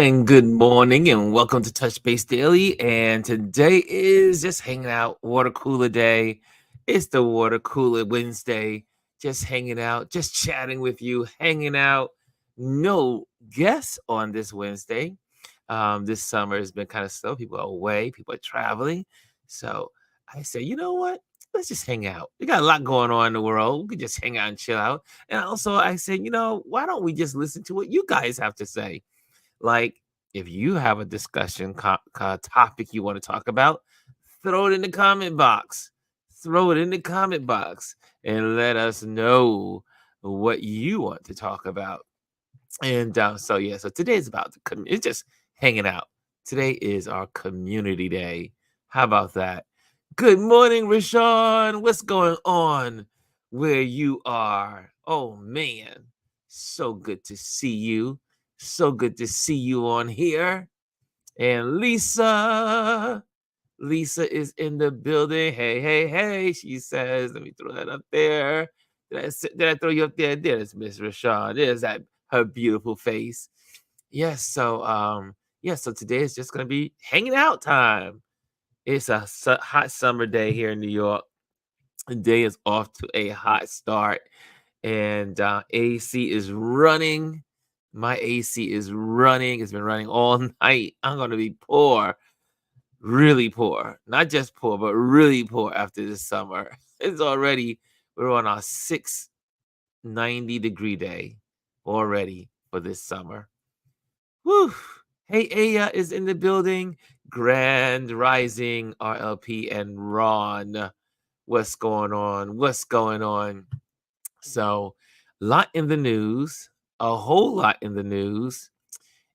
And good morning, and welcome to Touch Base Daily. And today is just hanging out, water cooler day. It's the water cooler Wednesday. Just hanging out, just chatting with you, hanging out. No guests on this Wednesday. This summer has been kind of slow. People are away, people are traveling. So I say, you know what? Let's just hang out. We got a lot going on in the world. We could just hang out and chill out. And also, I said, why don't we just listen to what you guys have to say? Like, if you have a discussion topic you want to talk about, throw it in the comment box. Throw it in the comment box and let us know what you want to talk about. And so today is about it's just hanging out. Today is our community day. How about that? Good morning, Rashawn. What's going on where you are? Oh man, so good to see you. So good to see you on here. And Lisa is in the building. Hey, hey, hey, she says. Let me throw that up there. Did I throw you up there? There's Miss Rashawn. There's that her beautiful face. Yes, so today is just gonna be hanging out time. It's a hot summer day here in New York. The day is off to a hot start, and AC is running. My AC is running. It's been running all night. I'm gonna be poor, really poor. Not just poor, but really poor after this summer. We're on our 690-degree day already for this summer. Whew. Hey, Aya is in the building. Grand Rising, RLP, and Ron. What's going on? What's going on? So, lot in the news, a whole lot in the news,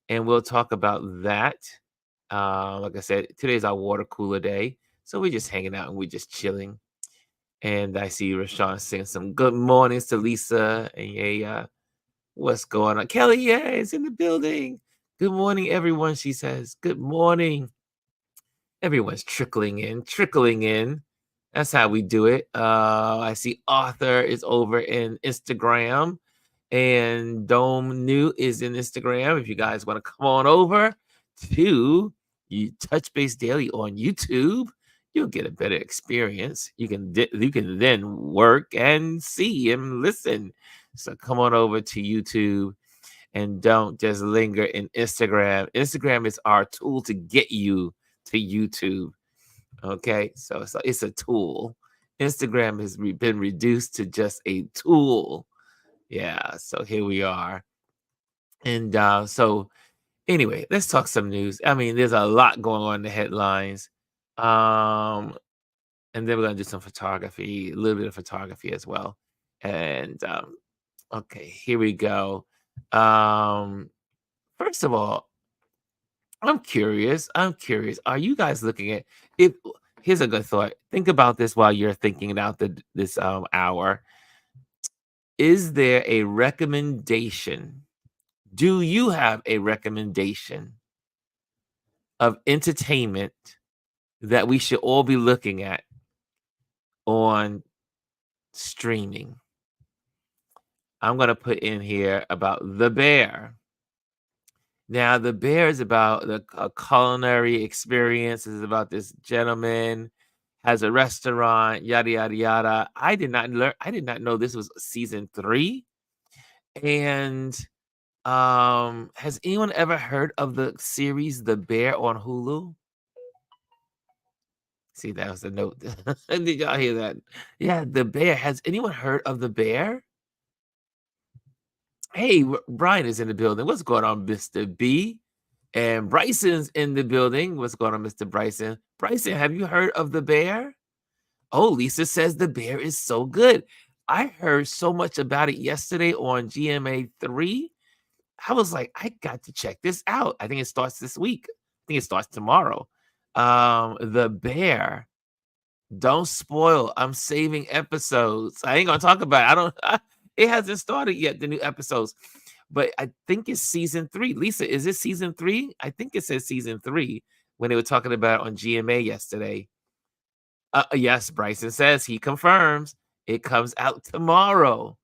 and we'll talk about that. Like I said, today's our water cooler day, so we're just hanging out and we're just chilling. And I see Rashawn saying some good mornings to Lisa and yeah, what's going on? Kelly, yeah, is in the building. Good morning, everyone. She says, good morning. Everyone's trickling in, trickling in. That's how we do it. I see Arthur is over in Instagram, and Dome New is in Instagram. If you guys want to come on over to Touch Base Daily on YouTube, you'll get a better experience. You can then work and see and listen. So come on over to YouTube and don't just linger in Instagram. Instagram is our tool to get you to YouTube. Okay, so it's a tool. Instagram has been reduced to just a tool. Yeah, so here we are. And so anyway, let's talk some news. I mean, there's a lot going on in the headlines. And then we're gonna do some photography, a little bit of photography as well. And okay, here we go. Um, First of all, I'm curious. I'm curious. Are you guys looking at if here's a good thought. Think about this while you're thinking it out this hour. Is there a recommendation? Do you have a recommendation of entertainment that we should all be looking at on streaming? I'm going to put in here about The Bear. Now, The Bear is about a culinary experience. It's about this gentleman has a restaurant, yada yada yada. I did not learn. I did not know this was season 3. And has anyone ever heard of the series The Bear on Hulu? See, that was the note. Did y'all hear that? Yeah, The Bear. Has anyone heard of The Bear? Hey, Brian is in the building. What's going on, Mr. B? And Bryson's in the building. What's going on, Mr. Bryson? Bryson, have you heard of The Bear? Oh, Lisa says The Bear is so good. I heard so much about it yesterday on GMA3. I was like, I got to check this out. I think it starts this week. I think it starts tomorrow. The Bear. Don't spoil. I'm saving episodes. I ain't gonna talk about it. I don't. It hasn't started yet. The new episodes, but I think it's season 3. Lisa, is it season 3? I think it says season 3 when they were talking about it on GMA yesterday. Yes, Bryson says he confirms it comes out tomorrow.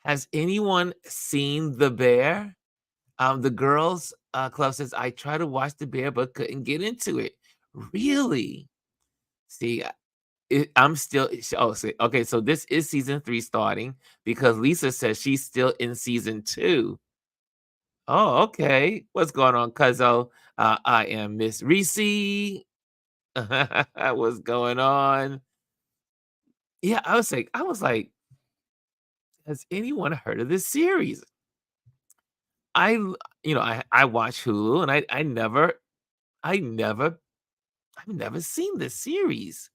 Has anyone seen The Bear? The girls club says I tried to watch The Bear but couldn't get into it. Really? See, I'm still. Oh, see, okay. So this is season 3 starting because Lisa says she's still in season 2. Oh, okay. What's going on, Cuzzo? I am Miss Reese. What's going on? Yeah, I was like, has anyone heard of this series? I, l- I watch Hulu and I never, I've never seen this series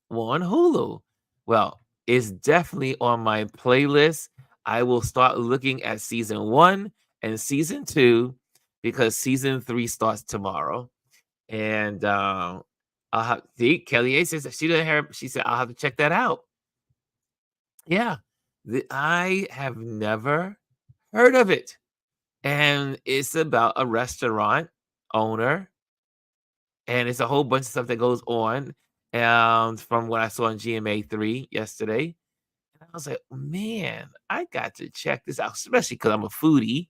on Hulu. Well, it's definitely on my playlist. I will start looking at season 1 and season 2 because season 3 starts tomorrow. And I'll have see Kelly A says that she didn't hear. She said I'll have to check that out. Yeah, I have never heard of it, and it's about a restaurant owner, and it's a whole bunch of stuff that goes on. From what I saw on GMA3 yesterday, and I was like, man, I got to check this out, especially because I'm a foodie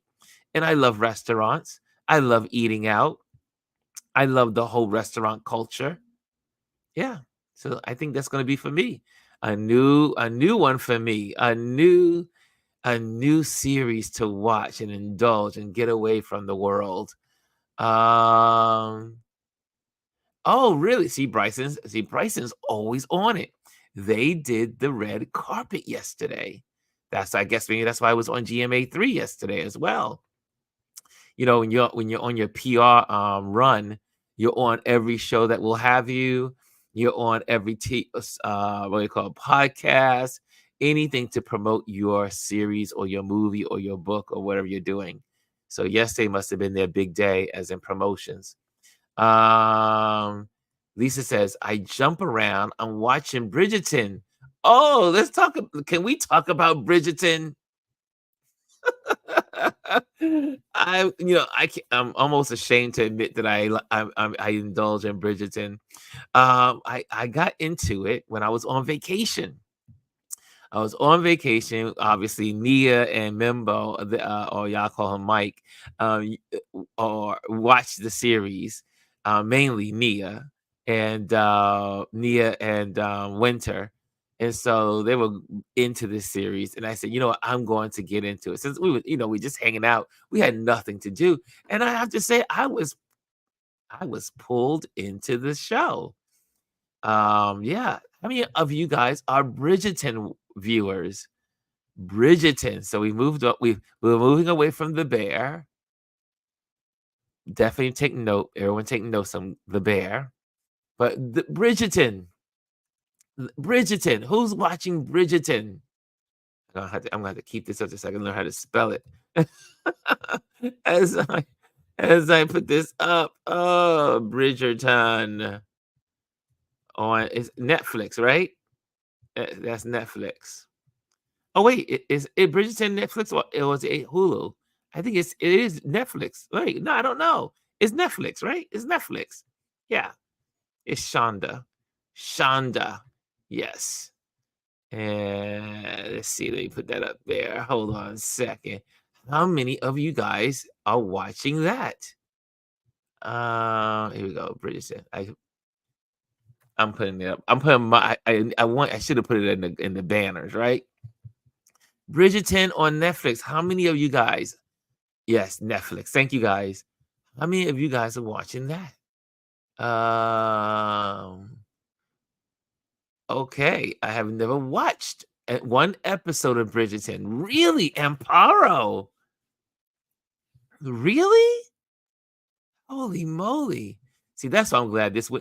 and I love restaurants. I love eating out. I love the whole restaurant culture. Yeah. So I think that's gonna be for me. A new one for me. A new series to watch and indulge and get away from the world. Um oh really? See Bryson's always on it. They did the red carpet yesterday. I guess maybe that's why I was on GMA3 yesterday as well. When you're on your PR run, you're on every show that will have you. You're on every what do you call it, podcast, anything to promote your series or your movie or your book or whatever you're doing. So yesterday must have been their big day, as in promotions. Um, Lisa says, "I jump around. I'm watching Bridgerton." Oh, let's talk. Can we talk about Bridgerton? I'm almost ashamed to admit that I indulge in Bridgerton. I got into it when I was on vacation. I was on vacation. Obviously, Nia and Mimbo, or y'all call him Mike, or watched the series. Mainly Nia and Winter, and so they were into this series. And I said, you know what, I'm going to get into it since we just hanging out. We had nothing to do, and I have to say, I was pulled into the show. Yeah. How many of you guys are Bridgerton viewers? Bridgerton. So we're moving away from the bear. Definitely take note. Everyone take notes on the bear. But Bridgerton. Who's watching Bridgerton? I'm gonna have to keep this up so I can learn how to spell it. as I as I put this up. Oh, Bridgerton on it's Netflix, right? That's Netflix. Oh wait, is it Bridgerton Netflix or was it Hulu? I think it is Netflix. Wait, no, I don't know. It's Netflix, right? It's Netflix. Yeah, it's Shonda. Shonda. Yes. And let's see, let me put that up there. Hold on a second. How many of you guys are watching that? Here we go, Bridgerton. I'm putting it up. I'm putting my I should have put it in the banners, right? Bridgerton on Netflix. How many of you guys? Yes, Netflix. Thank you guys. How many of you guys are watching that? Um, okay. I have never watched one episode of Bridgerton. Really, Amparo? Really? Holy moly. See, that's why I'm glad this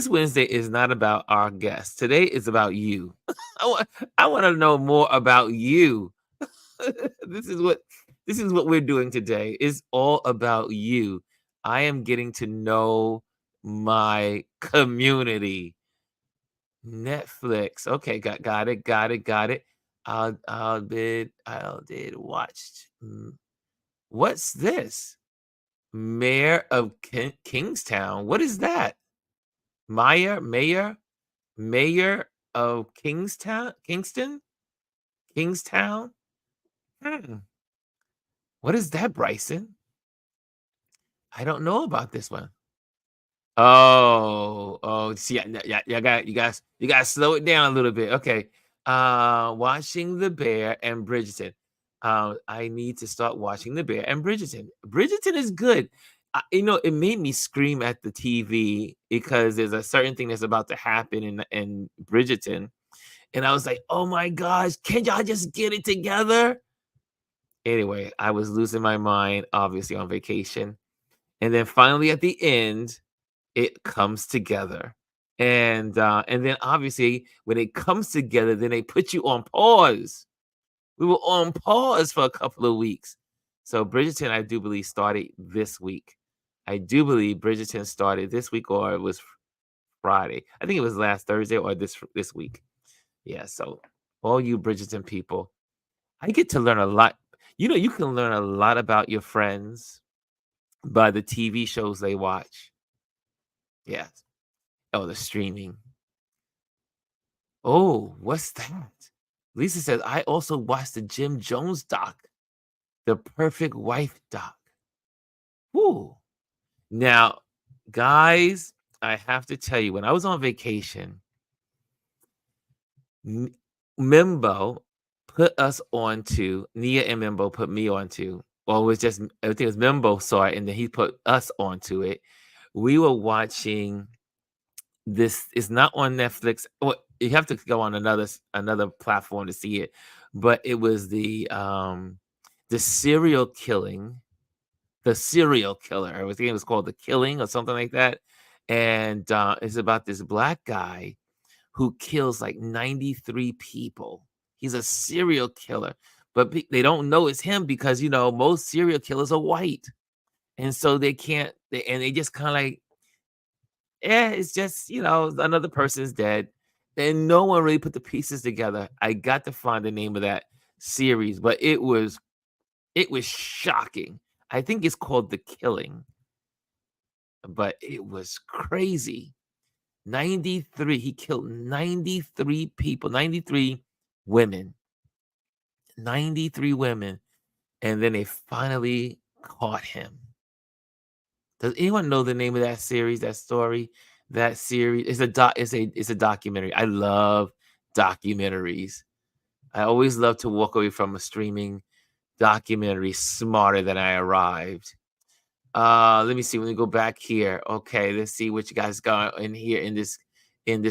Wednesday is not about our guests. Today is about you. I want I want to know more about you. this is what this is what we're doing today. It's all about you. I am getting to know my community. Netflix. Okay, got it. I did watched. What's this? Mayor of Kingstown. What is that? Mayor of Kingstown. Hmm. What is that, Bryson? I don't know about this one. Oh, see, yeah, you gotta slow it down a little bit. Okay. Watching The Bear and Bridgerton. I need to start watching The Bear and Bridgerton. Bridgerton is good. It made me scream at the TV because there's a certain thing that's about to happen in Bridgerton, and I was like, "Oh my gosh, can y'all just get it together?" Anyway, I was losing my mind, obviously on vacation, and then finally at the end it comes together. And then obviously when it comes together, then they put you on pause. We were on pause for a couple of weeks. So Bridgerton, I do believe, started this week. I do believe Bridgerton started this week, or it was Friday. I think it was last Thursday or this week. Yeah. So all you Bridgerton people, I get to learn a lot. You can learn a lot about your friends by the TV shows they watch. Yeah. Oh, the streaming. Oh, what's that? Lisa says, I also watched the Jim Jones doc, The Perfect Wife doc. Woo. Now, guys, I have to tell you, when I was on vacation, M- Mimbo put us onto, Nia and Mimbo put me onto, or it was just, I think it was Mimbo saw it and then he put us onto it. We were watching this is not on Netflix. Well, you have to go on another platform to see it, but it was the serial killing, the serial killer. I think it was called The Killing or something like that. And it's about this black guy who kills like 93 people. He's a serial killer, but they don't know it's him because most serial killers are white, and so they can't. And they just kind of like, yeah, it's just, another person's dead. And no one really put the pieces together. I got to find the name of that series, but it was shocking. I think it's called The Killing, but it was crazy. 93, he killed 93 people, 93 women, 93 women, and then they finally caught him. Does anyone know the name of that series, that story? That series it's a documentary. I love documentaries. I always love to walk away from a streaming documentary smarter than I arrived. Let me see. Let me go back here. Okay, let's see what you guys got in here in this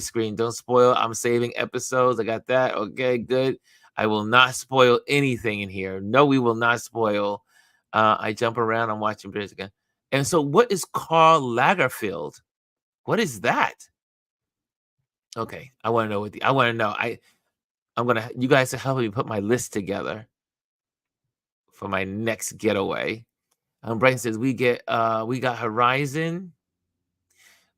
screen. Don't spoil. I'm saving episodes. I got that. Okay, good. I will not spoil anything in here. No, we will not spoil. I jump around. I'm watching videos again. And so, what is Karl Lagerfeld? What is that? Okay, I want to know I want to know. I'm gonna. You guys are helping me put my list together for my next getaway. Brian says we got Horizon.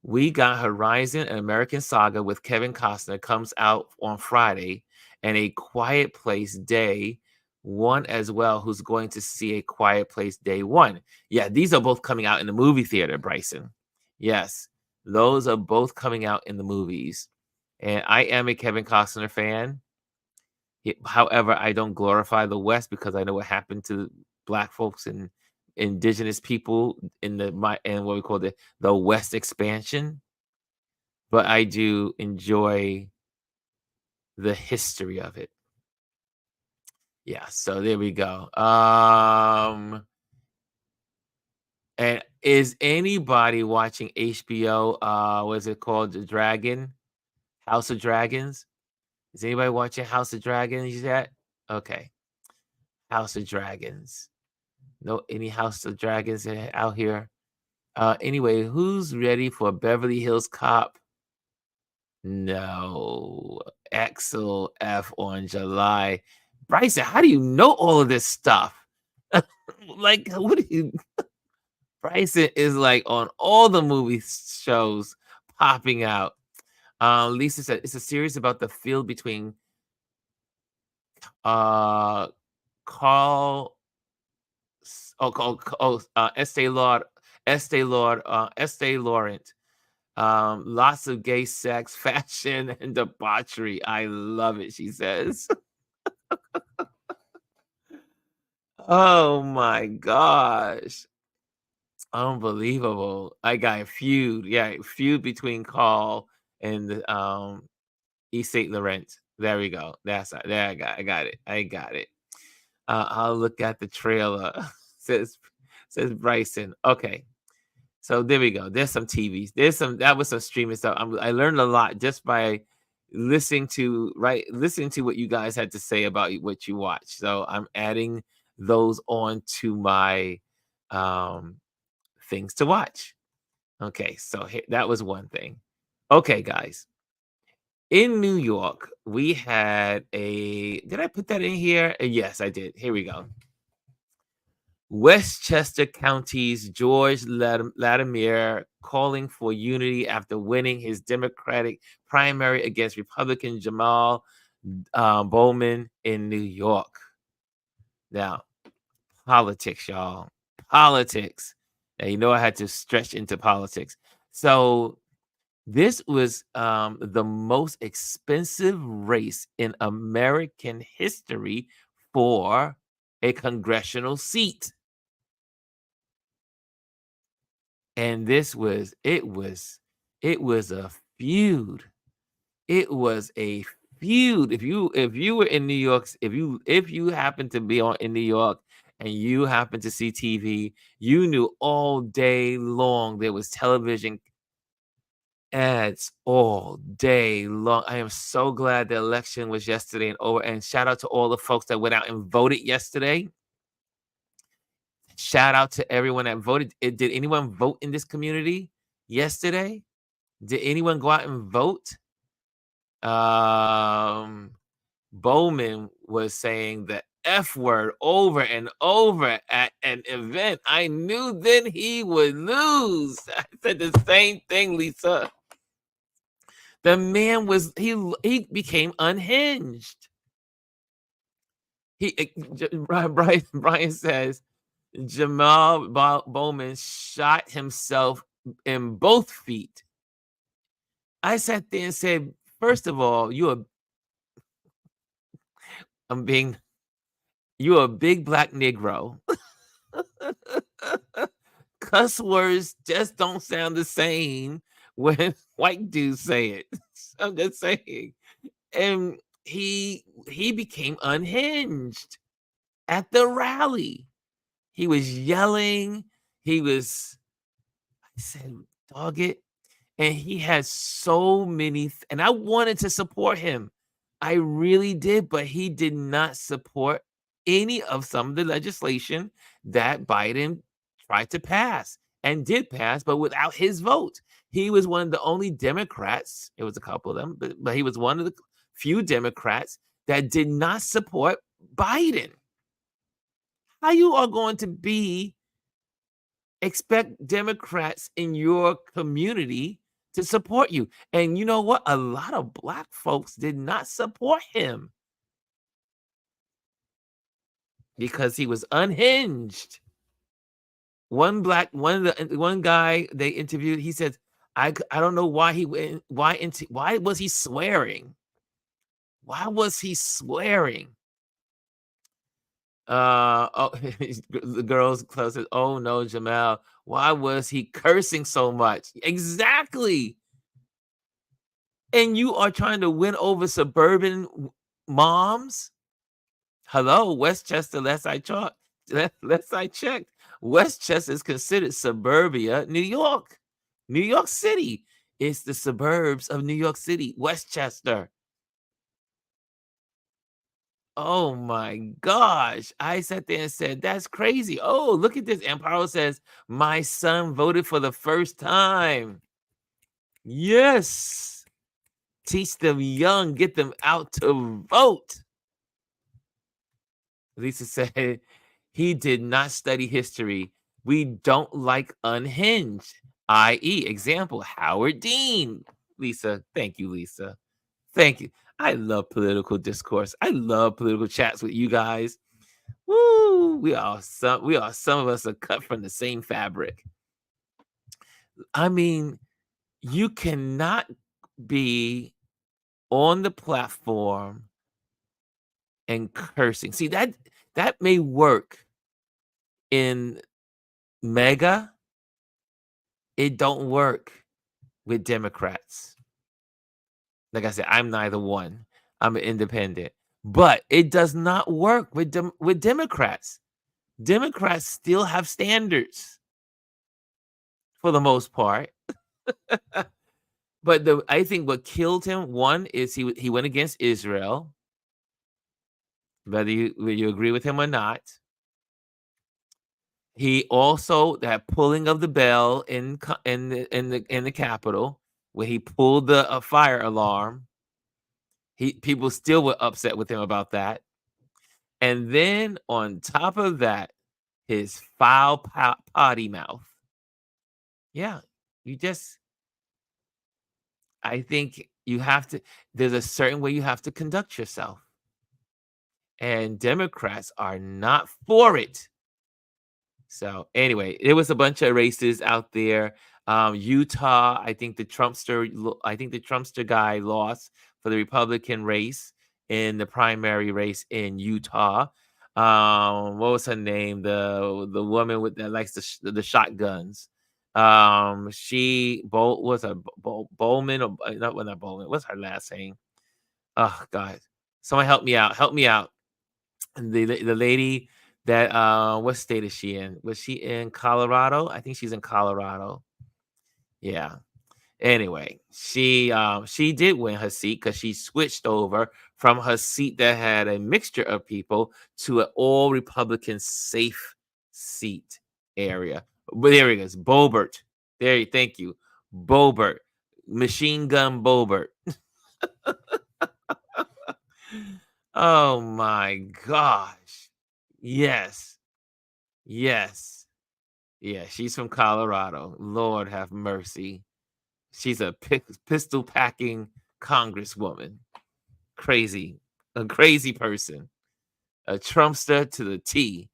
We got Horizon, an American Saga with Kevin Costner comes out on Friday, and A Quiet Place Day One as well. Who's going to see A Quiet Place Day One? Yeah, these are both coming out in the movie theater, Bryson. Yes, those are both coming out in the movies. And I am a Kevin Costner fan. However, I don't glorify the West because I know what happened to Black folks and indigenous people in and what we call the West expansion. But I do enjoy the history of it. Yeah, so there we go. And is anybody watching HBO? What is it called? The Dragon, House of Dragons. Is anybody watching House of Dragons yet? Okay, House of Dragons. No, any House of Dragons out here? Anyway, who's ready for Beverly Hills Cop? No. Axel F on July. Bryson, how do you know all of this stuff? Like, what do you Bryson is like on all the movie shows popping out. Lisa said it's a series about the field between uh Carl Estee Laurent. Lots of gay sex, fashion, and debauchery. I love it, she says. Oh my gosh. Unbelievable. I got a feud. Yeah, feud between Carl and East St. Laurent. There we go. There I got it. I got it. I'll look at the trailer. says says Bryson. Okay. So there we go. There's some TVs. There's some that was some streaming stuff. I learned a lot just by listening to what you guys had to say about what you watch. So I'm adding those on to my um things to watch. Okay, so that was one thing. Okay, guys. In New York, we had a did I put that in here? Yes, I did. Here we go. Westchester County's George Latimer calling for unity after winning his Democratic primary against Republican Jamal Bowman in New York. Now, politics, y'all. Politics. Now, you know I had to stretch into politics. So this was the most expensive race in American history for a congressional seat. And it was a feud. It was a feud. If you were in New York, if you happen to be on in New York and you happen to see TV, you knew all day long there was television ads all day long. I am so glad the election was yesterday and over. And shout out to all the folks that went out and voted yesterday. Shout out to everyone that voted. Did anyone vote in this community yesterday? Did anyone go out and vote? Um, Bowman was saying the F word over and over at an event. I knew then he would lose. I said the same thing, Lisa. The man was he became unhinged. Brian says Jamal Bowman shot himself in both feet. I sat there and said, first of all, I'm being you're a big black Negro. Cuss words just don't sound the same when white dudes say it. I'm just saying. And he became unhinged at the rally. He was yelling. I said, dog it. And he had so many, and I wanted to support him. I really did, but he did not support any of some of the legislation that Biden tried to pass and did pass, but without his vote. He was one of the only Democrats, it was a couple of them, but he was one of the few Democrats that did not support Biden. How you are going to expect Democrats in your community to support you? And you know what? A lot of black folks did not support him because he was unhinged. One guy they interviewed, he said, I don't know why he went why was he swearing? Why was he swearing? Oh, the girls close says, "Oh no, Jamal, why was he cursing so much?" Exactly. And you are trying to win over suburban moms? Hello, Westchester, last I checked, Westchester is considered suburbia, New York. New York City. It's the suburbs of New York City, Westchester. Oh my gosh. I sat there and said, that's crazy. Oh, look at this. Amparo says, my son voted for the first time. Yes. Teach them young, get them out to vote. Lisa said, he did not study history. We don't like unhinged, i.e., example, Howard Dean. Lisa, thank you, Lisa. Thank you. I love political discourse. I love political chats with you guys. Woo! Some of us are cut from the same fabric. I mean, you cannot be on the platform and cursing. See, that may work in mega, It don't work with Democrats. Like I said, I'm neither one. I'm an independent. But it does not work with with Democrats. Democrats still have standards for the most part. But I think what killed him, one, is he went against Israel, whether you agree with him or not. He also that pulling of the bell in the Capitol, when he pulled the fire alarm, people still were upset with him about that. And then on top of that, his foul potty mouth. Yeah, you just I think you have to. There's a certain way you have to conduct yourself, and Democrats are not for it. So anyway, there was a bunch of races out there. Utah, I think the Trumpster guy lost for the Republican race in the primary race in Utah. What was her name? The woman with that likes the shotguns. She was a Bowman or not Bowman. What's her last name? Oh God, someone help me out! Help me out! And the lady that what state is she in? Was she in Colorado? I think she's in Colorado. Yeah. Anyway, she did win her seat because she switched over from her seat that had a mixture of people to an all Republican safe seat area. But there it is, Bobert. Thank you, Bobert, Machine Gun Bobert. Oh my gosh. Yes. Yes. Yeah, she's from Colorado. Lord have mercy. She's a pistol packing congresswoman. Crazy. A crazy person. A Trumpster to the T.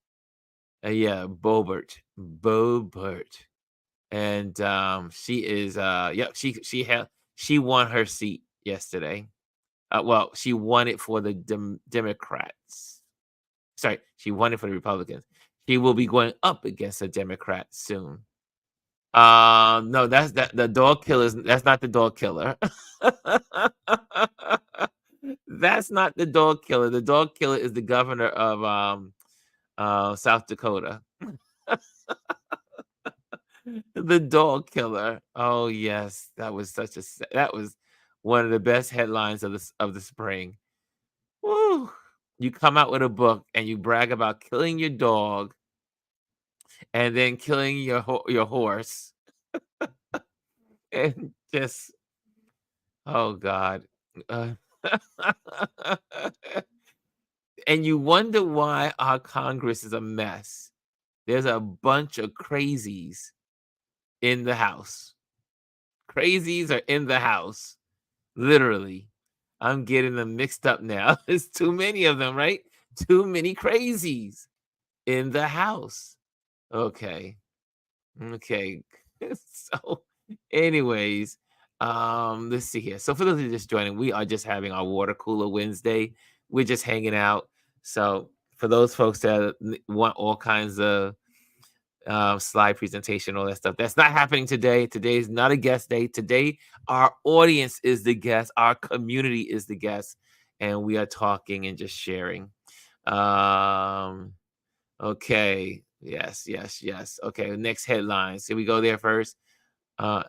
Yeah, Bobert. Bobert. And she is yep, she won her seat yesterday. Well, she won it for the Democrats. Sorry, she won it for the Republicans. She will be going up against a Democrat soon. No, the dog killer. That's not the dog killer. That's not the dog killer. The dog killer is the governor of South Dakota. The dog killer. Oh yes, that was that was one of the best headlines of the spring. Woo. You come out with a book and you brag about killing your dog and then killing your horse and just oh god. Uh, and you wonder why our Congress is a mess. There's a bunch of crazies in the house. Crazies are in the house, literally. I'm getting them mixed up now. There's too many of them, right? Too many crazies in the house. Okay. Okay. So, anyways, let's see here. So for those who are just joining, we are just having our water cooler Wednesday. We're just hanging out. So for those folks that want all kinds of slide presentation, all that stuff, that's not happening today. Today is not a guest day. Today, our audience is the guest. Our community is the guest, and we are talking and just sharing. Um, Okay. Yes, yes, yes. Okay, next headlines. Here we go there first. Uh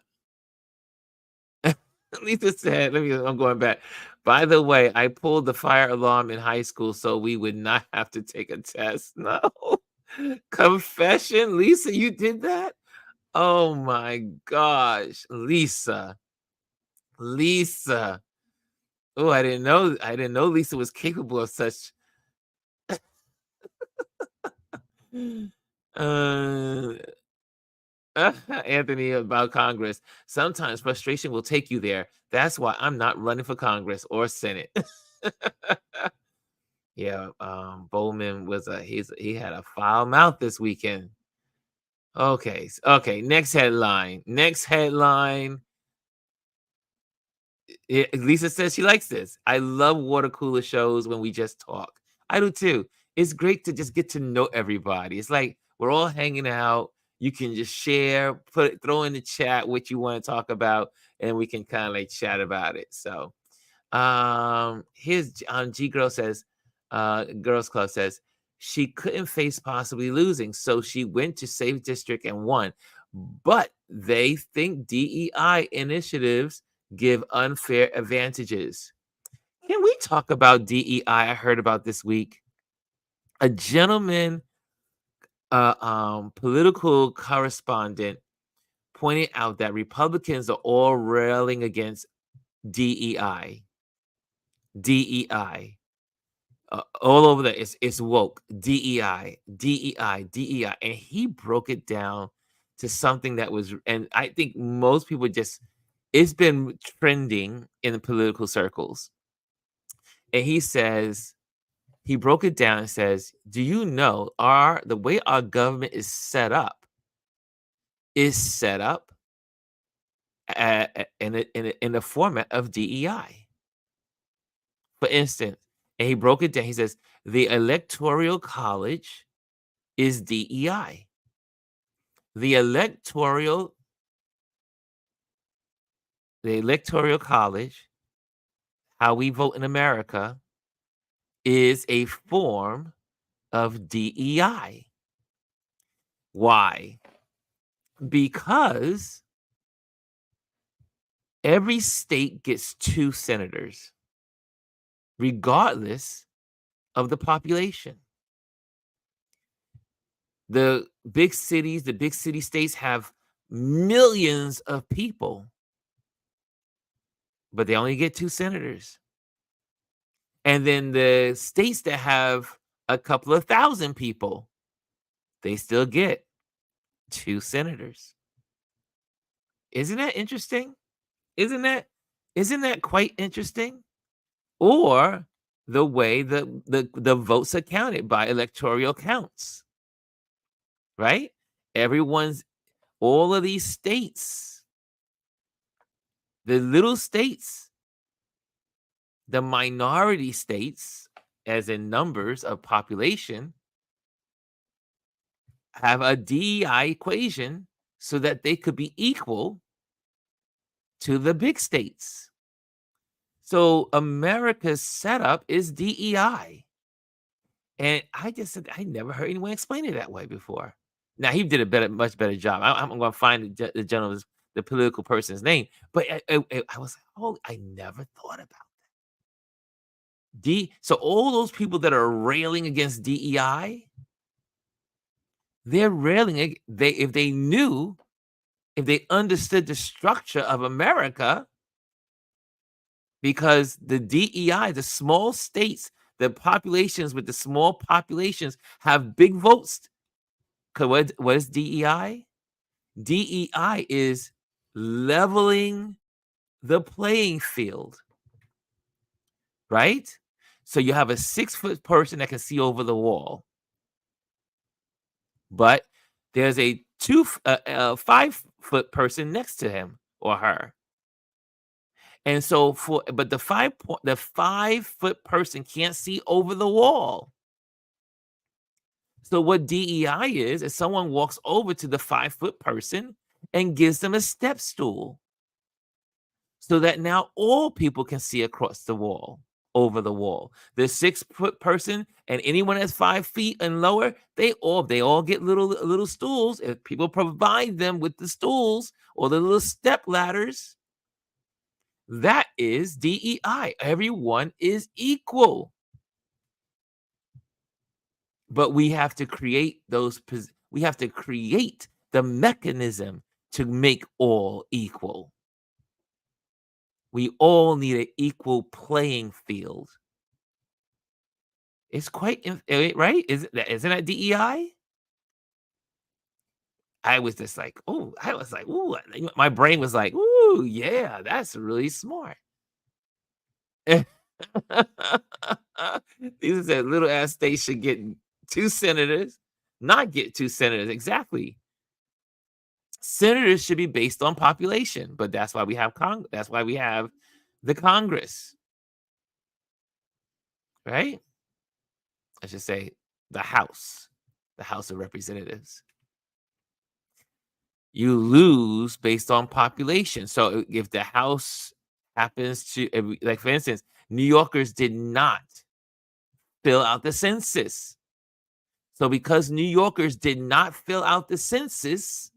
Lisa said, I'm going back. By the way, I pulled the fire alarm in high school so we would not have to take a test. No. Confession, Lisa, you did that? Oh my gosh, Lisa. Lisa. Oh, I didn't know Lisa was capable of such uh Anthony about Congress. Sometimes frustration will take you there. That's why I'm not running for Congress or Senate. Yeah, Bowman he had a foul mouth this weekend. Okay, okay. Next headline. Next headline. Lisa says she likes this. I love water cooler shows when we just talk. I do too. It's great to just get to know everybody. It's like we're all hanging out. You can just share, throw in the chat what you want to talk about, and we can kind of like chat about it. So here's G Girl says, Girls Club says she couldn't face possibly losing, so she went to Safe District and won. But they think DEI initiatives give unfair advantages. Can we talk about DEI? I heard about this week. A gentleman, political correspondent, pointed out that Republicans are all railing against DEI. DEI. All over that. It's woke. DEI, DEI, DEI. And he broke it down to something that was, and I think most people just, it's been trending in the political circles. And he says, he broke it down and says, do you know the way our government is set up in the format of DEI? For instance, and he broke it down. He says the electoral college is DEI. The electoral college, how we vote in America, is a form of DEI. Why? Because every state gets 2 senators, regardless of the population. The big city states have millions of people, but they only get 2 senators. And then the states that have a couple of thousand people, they still get 2 senators. Isn't that interesting? Isn't that quite interesting? Or the way the votes are counted by electoral counts, right? Everyone's all of these states, the little states, the minority states, as in numbers of population, have a DEI equation so that they could be equal to the big states. So America's setup is DEI. And I just said, I never heard anyone explain it that way before. Now he did a much better job. I'm going to find the gentleman's, the political person's name, but I was like, oh, I never thought about So all those people that are railing against DEI, they're railing. If they knew, if they understood the structure of America, because the DEI, the small states, the populations with the small populations have big votes. Because what is DEI? DEI is leveling the playing field, right? So you have a 6-foot person that can see over the wall, but there's a 5-foot person next to him or her. And so but the 5-foot person can't see over the wall. So what DEI is someone walks over to the 5-foot person and gives them a step stool, so that now all people can see across the wall, over the wall. The 6-foot person and anyone that's 5 feet and lower, they all get little stools. If people provide them with the stools or the little step ladders, that is DEI. Everyone is equal. But we have to create we have to create the mechanism to make all equal. We all need an equal playing field. It's quite right? Isn't that DEI? I was just like, oh, I was like, ooh, my brain was like, ooh, yeah, that's really smart. These said little ass states should get 2 senators, not get 2 senators. Exactly. Senators should be based on population, but that's why we have that's why we have the Congress, right? I should say the House of Representatives. You lose based on population. So if the House happens to, like for instance, New Yorkers did not fill out the census. So because New Yorkers did not fill out the census,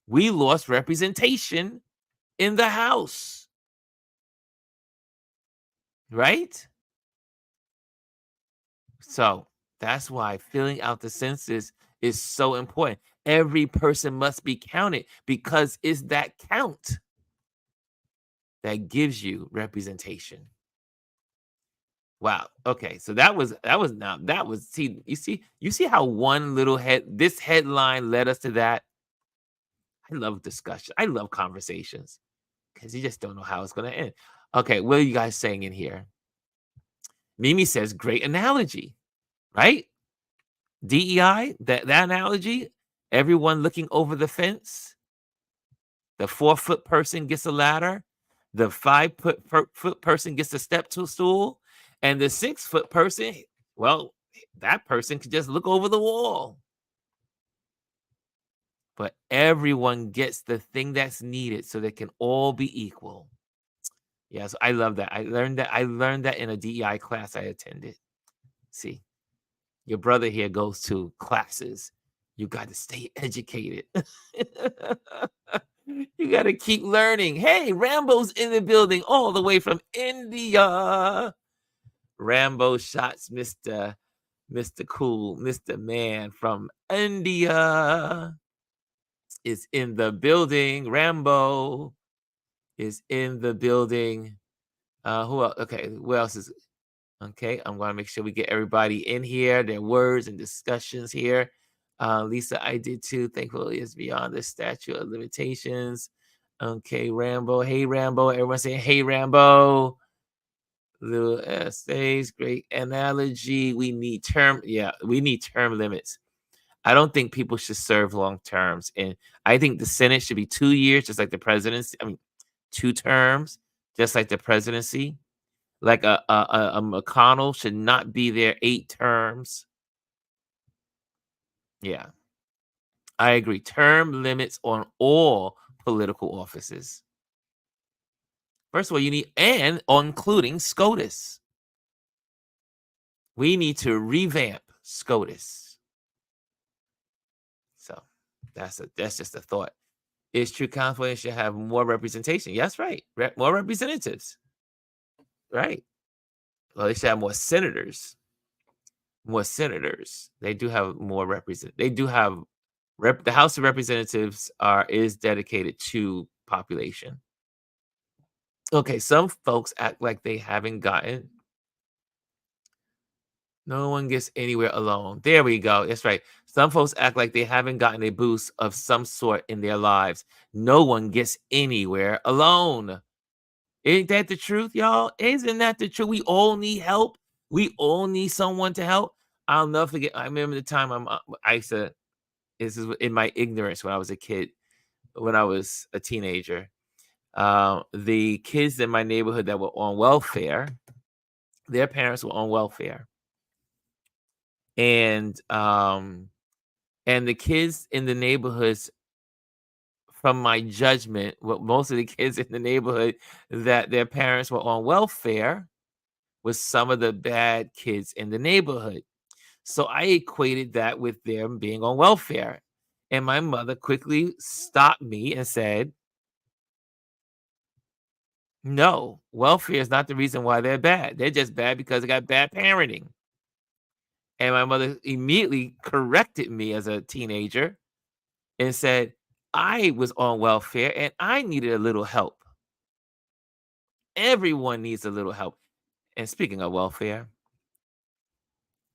we lost representation in the House, right? So that's why filling out the census is so important. Every person must be counted because it's that count that gives you representation. Wow. Okay. So that was see how one little this headline led us to that. I love discussion. I love conversations because you just don't know how it's gonna end. Okay, what are you guys saying in here? Mimi says great analogy, right? DEI, that analogy, everyone looking over the fence. The 4-foot person gets a ladder. The 5-foot person gets a step to a stool, and the 6-foot person, well, that person could just look over the wall. But everyone gets the thing that's needed so they can all be equal. Yes, I love that. I learned that in a DEI class I attended. See, your brother here goes to classes. You got to stay educated. You got to keep learning. Hey, Rambo's in the building all the way from India. Rambo shots Mr. Cool, Mr. Man from India is in the building. Rambo is in the building. Who else? Okay, who else is okay? I'm gonna make sure we get everybody in here, their words and discussions here. Lisa, I did too. Thankfully, it's beyond the statute of limitations. Okay, Rambo. Hey, Rambo. Everyone saying, hey, Rambo. Little essays, great analogy. We need term limits. I don't think people should serve long terms. And I think the Senate should be 2 years, just like the presidency. I mean, 2 terms, just like the presidency. Like a McConnell should not be there 8 terms. Yeah, I agree. Term limits on all political offices. First of all, you need, and including SCOTUS. We need to revamp SCOTUS. So that's just a thought. Is true confidence should have more representation? Yes, right. More representatives. Right. Well, they should have more senators. More senators. They do have more They do have the House of Representatives is dedicated to population. Okay, some folks act like they haven't gotten. No one gets anywhere alone. There we go. That's right. Some folks act like they haven't gotten a boost of some sort in their lives. No one gets anywhere alone. Ain't that the truth, y'all? Isn't that the truth? We all need help. We all need someone to help. I'll never forget. I remember the time I used to. This is in my ignorance when I was a kid, when I was a teenager. The kids in my neighborhood that were on welfare, their parents were on welfare, and the kids in the neighborhoods, from my judgment, what most of the kids in the neighborhood that their parents were on welfare was some of the bad kids in the neighborhood. So I equated that with them being on welfare. And my mother quickly stopped me and said, no, welfare is not the reason why they're bad. They're just bad because they got bad parenting. And my mother immediately corrected me as a teenager and said, I was on welfare and I needed a little help. Everyone needs a little help. And speaking of welfare,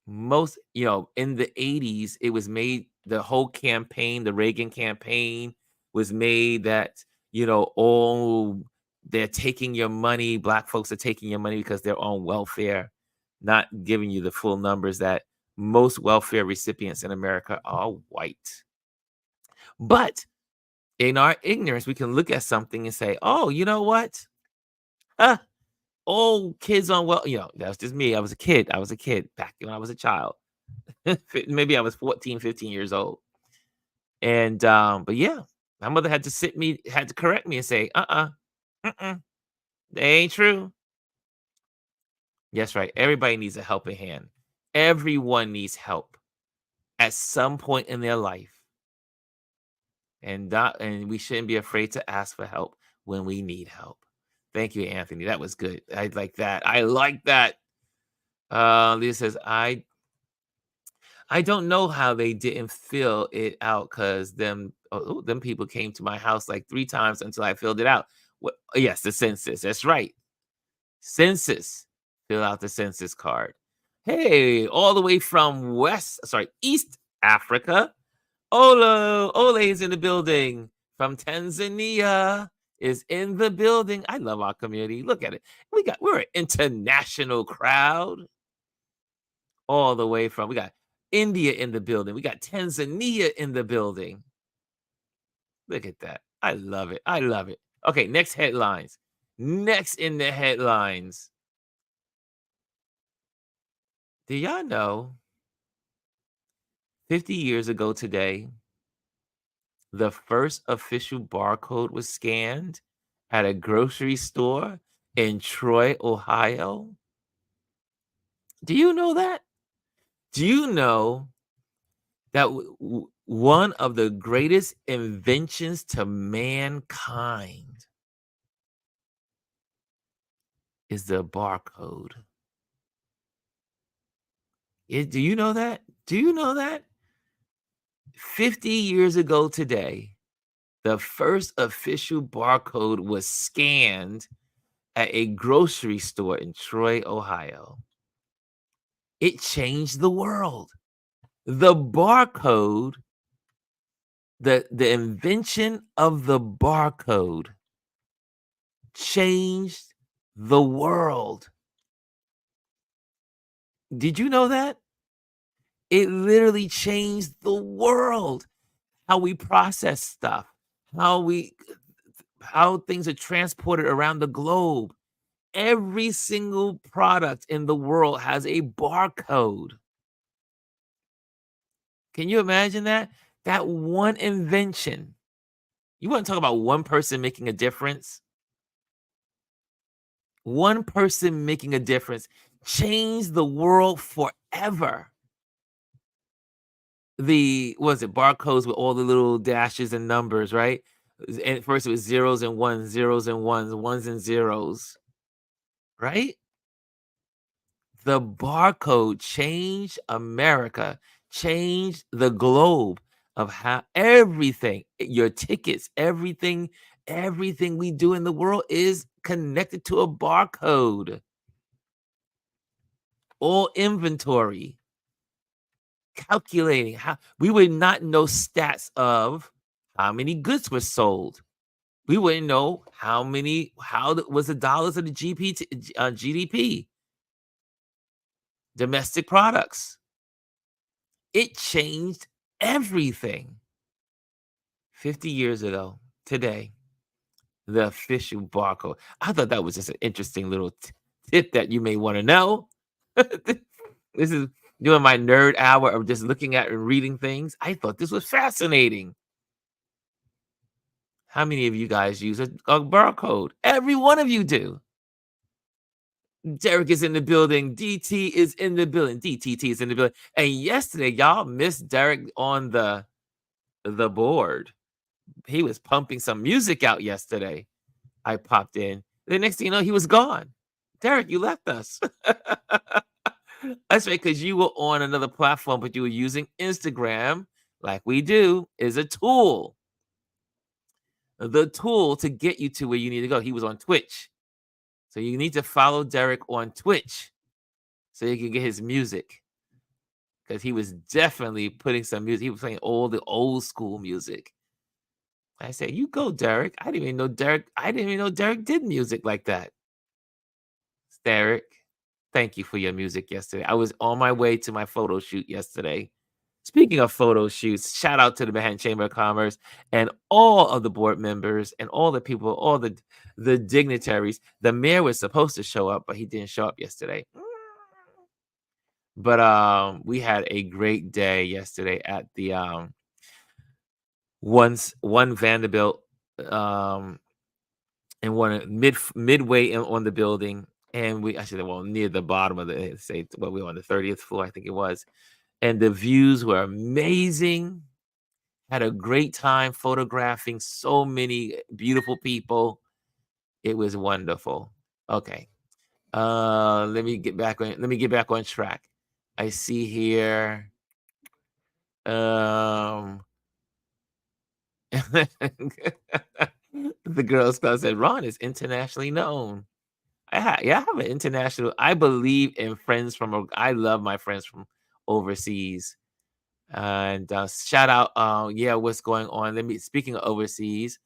most, in the 80s, it was made, the whole campaign, the Reagan campaign was made that, oh, they're taking your money. Black folks are taking your money because they're on welfare, not giving you the full numbers that most welfare recipients in America are white. But in our ignorance, we can look at something and say, oh, you know what? All kids on that's just me. I was a kid back when I was a child. Maybe I was 14, 15 years old. And but yeah, my mother had to correct me and say, mm-mm, they ain't true. Yes, right. Everybody needs a helping hand. Everyone needs help at some point in their life. And we shouldn't be afraid to ask for help when we need help. Thank you, Anthony. That was good. I like that. I like that. Lisa says, I don't know how they didn't fill it out because them people came to my house like 3 times until I filled it out. Yes, the census. That's right. Census. Fill out the census card. Hey, all the way from East Africa. Ole is in the building from Tanzania is in the building. I love our community. Look at it. We're an international crowd all the way from we got India in the building. We got Tanzania in the building. Look at that. I love it. I love it. Okay, next headlines. Next in the headlines. Do y'all know 50 years ago today, the first official barcode was scanned at a grocery store in Troy, Ohio? Do you know that? Do you know that one of the greatest inventions to mankind is the barcode? Do you know that? Do you know that? 50 years ago today, the first official barcode was scanned at a grocery store in Troy, Ohio. It changed the world. The barcode, the invention of the barcode changed the world. Did you know that? It literally changed the world. How we process stuff, how we how things are transported around the globe. Every single product in the world has a barcode. Can you imagine that? That one invention. You want to talk about one person making a difference? One person making a difference changed the world forever. The was it barcodes with all the little dashes and numbers, right? And at first it was zeros and ones, ones and zeros, right? The barcode changed America, changed the globe of how everything, your tickets, everything we do in the world is connected to a barcode. All inventory, calculating how we would not know stats of how many goods were sold. We wouldn't know was the dollars of the GDP, domestic products. It changed everything. 50 years ago, today, the official barcode. I thought that was just an interesting little tip that you may want to know. This is doing my nerd hour of just looking at and reading things. I thought this was fascinating. How many of you guys use a barcode? Every one of you do. Derek is in the building. DT is in the building. DTT is in the building. And yesterday, y'all missed Derek on the board. He was pumping some music out yesterday. I popped in. The next thing you know, he was gone. Derek, you left us. That's right, because you were on another platform, but you were using Instagram, like we do, is a tool. The tool to get you to where you need to go. He was on Twitch. So you need to follow Derek on Twitch so you can get his music. Because he was definitely putting some music. He was playing all the old school music. I said, "You go, Derek." I didn't even know Derek did music like that. Derek, thank you for your music yesterday. I was on my way to my photo shoot yesterday. Speaking of photo shoots, shout out to the Manhattan Chamber of Commerce and all of the board members and all the people, all the dignitaries. The mayor was supposed to show up, but he didn't show up yesterday. But we had a great day yesterday at one Vanderbilt, um, and one midway on the building, and we actually well near the bottom of the say well we were on the 30th floor I think it was, and the views were amazing. Had a great time photographing so many beautiful people. It was wonderful. Okay. Let me get back on track. I see here um the Girl Scout said Ron is internationally known. Yeah, I have an international. I believe in friends from. I love my friends from overseas. And shout out, yeah, what's going on? Speaking of overseas,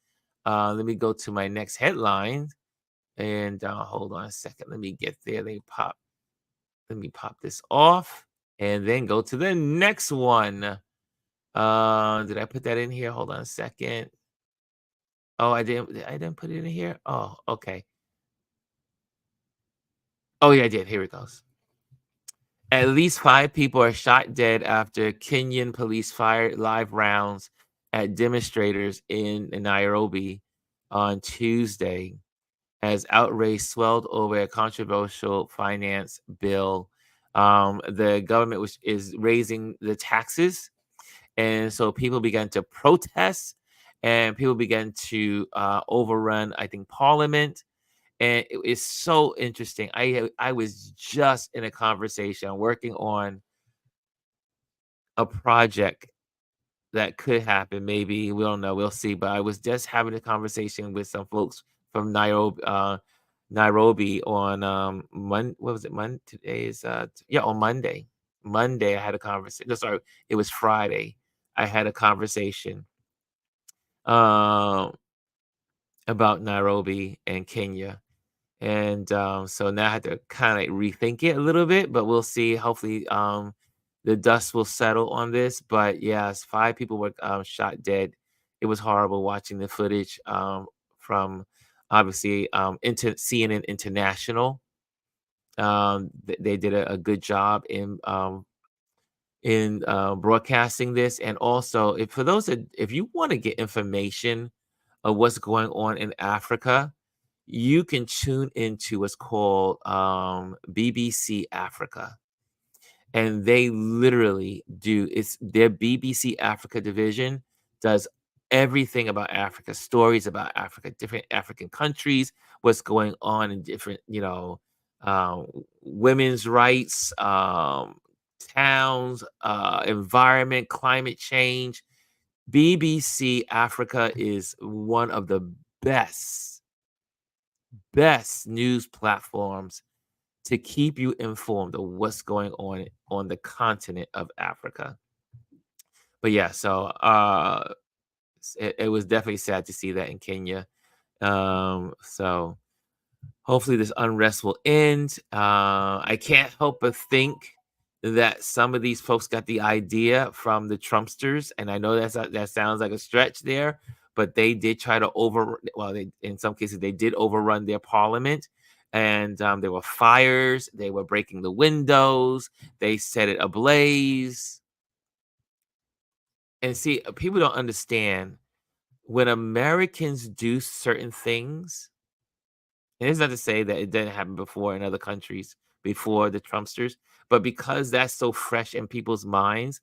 let me go to my next headline. And hold on a second. Let me get there. Let me pop this off and then go to the next one. Did I put that in here? Hold on a second. Oh, I didn't put it in here. Oh, okay. Oh, yeah, I did. Here it goes. At least 5 people are shot dead after Kenyan police fired live rounds at demonstrators in Nairobi on Tuesday as outrage swelled over a controversial finance bill. The government is raising the taxes, and so people began to protest, and people began to overrun, I think, Parliament. And it is so interesting. I was just in a conversation working on a project that could happen. Maybe we don't know. We'll see. But I was just having a conversation with some folks from Nairobi on what was it? Monday. Today is yeah, on Monday. Monday I had a conversation. No, sorry, it was Friday. I had a conversation um about Nairobi and Kenya. And so now I had to kind of rethink it a little bit, but we'll see. Hopefully, the dust will settle on this. But yes, 5 people were shot dead. It was horrible watching the footage from obviously CNN International. They did a good job in broadcasting this, and also if for those that if you want to get information of what's going on in Africa, you can tune into what's called BBC Africa. And they literally do it's their BBC Africa division does everything about Africa, stories about Africa, different African countries, what's going on in different, um, women's rights, towns, environment, climate change. BBC Africa is one of the best news platforms to keep you informed of what's going on the continent of Africa. But yeah, so it was definitely sad to see that in Kenya. So hopefully this unrest will end. I can't help but think that some of these folks got the idea from the Trumpsters, and I know that sounds like a stretch there, but they did try to they in some cases they did overrun their parliament, and there were fires. They were breaking the windows. They set it ablaze. And see, people don't understand when Americans do certain things. And it's not to say that it didn't happen before in other countries before the Trumpsters, but because that's so fresh in people's minds,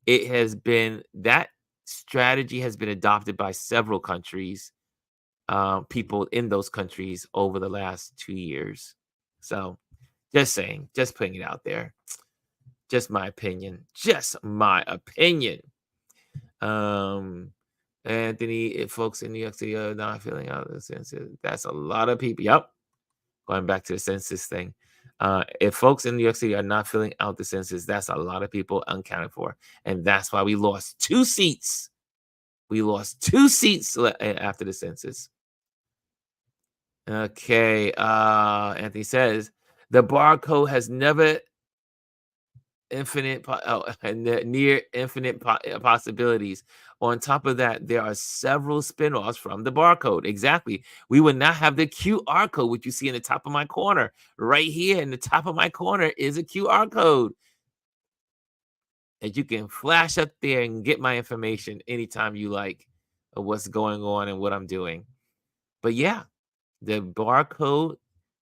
it has been that strategy has been adopted by several countries, people in those countries over the last 2 years. So just saying, just putting it out there. Just my opinion. Just my opinion. Um, Anthony, if folks in New York City are not filling out the census, that's a lot of people. Yep. Going back to the census thing. If folks in New York City are not filling out the census, that's a lot of people uncounted for. And that's why we lost 2 seats. We lost 2 seats after the census. Okay. Anthony says the barcode has never near infinite possibilities. On top of that, there are several spin-offs from the barcode. Exactly. We would not have the QR code, which you see in the top of my corner. Right here in the top of my corner is a QR code that you can flash up there and get my information anytime you like. of what's going on and what I'm doing. But yeah, the barcode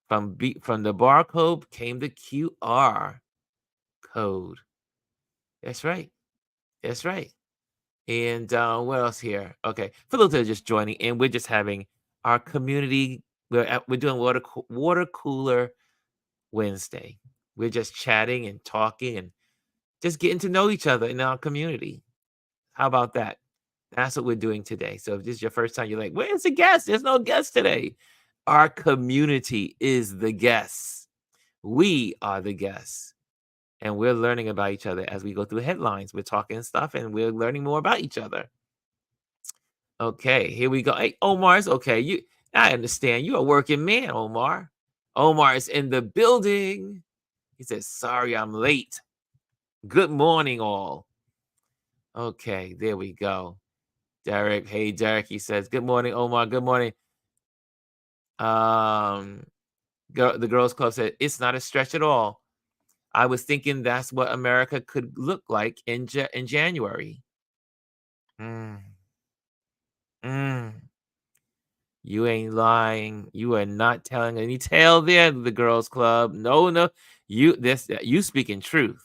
from the barcode came the QR code. That's right. That's right. And what else here? Okay, for those that are just joining in, we're just having our community. We're doing water cooler Wednesday. We're just chatting and talking and just getting to know each other in our community. How about that? That's what we're doing today. So if this is your first time, you're like, where's the guest? There's no guest today. Our community is the guests. We are the guests. And we're learning about each other as we go through headlines. We're talking stuff and we're learning more about each other. Okay, here we go. Hey, Omar's okay. I understand. You're a working man, Omar. Omar is in the building. He says, sorry, I'm late. Good morning, all. Okay, there we go. Derek, hey Derek, he says, good morning, Omar. Good morning. Um, the girls club said it's not a stretch at all. I was thinking that's what America could look like in January. Mm, mm. You ain't lying. You are not telling any tale there, the girls club. No, no. You speaking truth.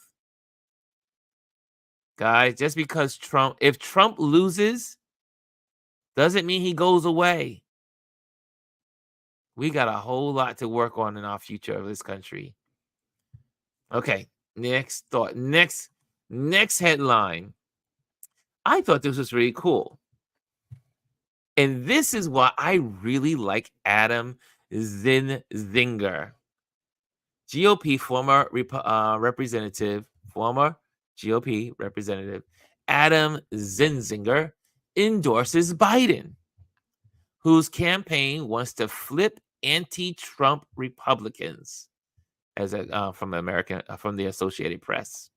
Guys, just because if Trump loses, doesn't mean he goes away. We got a whole lot to work on in our future of this country. Okay, next thought. Next headline. I thought this was really cool. And this is why I really like Adam Zinzinger. GOP former GOP representative Adam Zinzinger endorses Biden, whose campaign wants to flip anti-Trump Republicans, as from the Associated Press.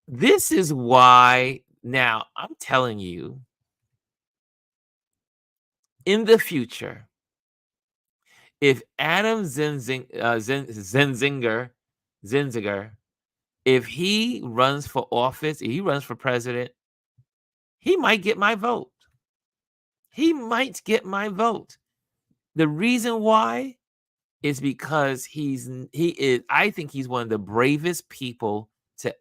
This is why now I'm telling you, in the future, if Adam Zinzinger, if he runs for office, if he runs for president, he might get my vote. He might get my vote. The reason why is because I think he's one of the bravest people to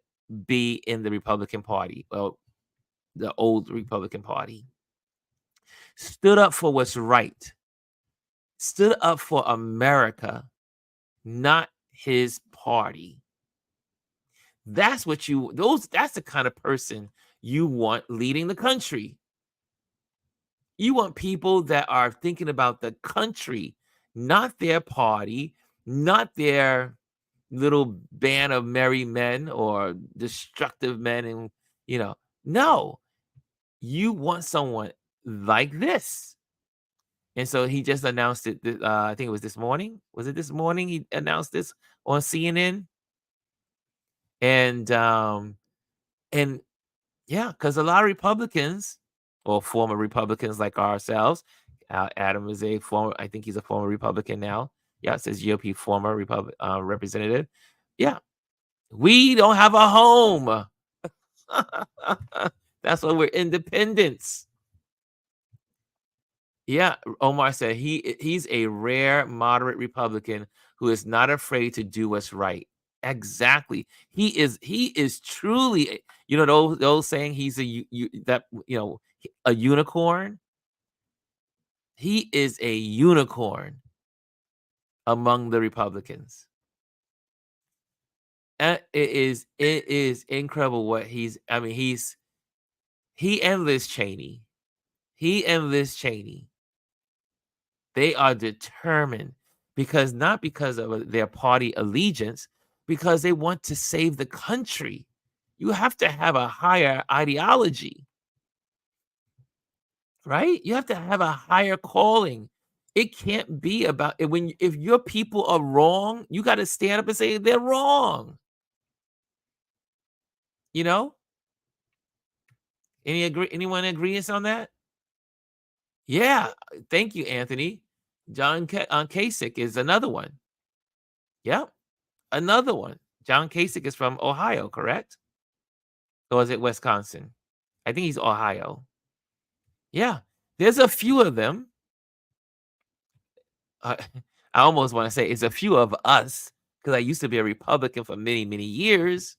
be in the Republican Party. Well, the old Republican Party. Stood up for what's right. Stood up for America, not his party. That's the kind of person you want leading the country. You want people that are thinking about the country, not their party, not their little band of merry men or destructive men. And, no, you want someone like this. And so he just announced it. I think it was this morning. Was it this morning? He announced this on CNN. And yeah, because a lot of Republicans or former Republicans like ourselves, Adam is I think he's a former Republican now. Yeah, it says GOP former representative. Yeah, we don't have a home. That's why we're independents. Yeah, Omar said he's a rare moderate Republican who is not afraid to do what's right. Exactly. He is truly, those saying he's a unicorn. He is a unicorn among the Republicans. And it is incredible what he and Liz Cheney. He and Liz Cheney. They are determined not because of their party allegiance, because they want to save the country. You have to have a higher ideology, right? You have to have a higher calling. It can't be about if your people are wrong, you got to stand up and say they're wrong. You know? Anyone agrees on that? Yeah. Thank you, Anthony. John Kasich is another one. Yep. Another one. John Kasich is from Ohio, correct? Or is it Wisconsin? I think he's Ohio. Yeah, there's a few of them. Uh, I almost want to say it's a few of us because I used to be a Republican for many, many years.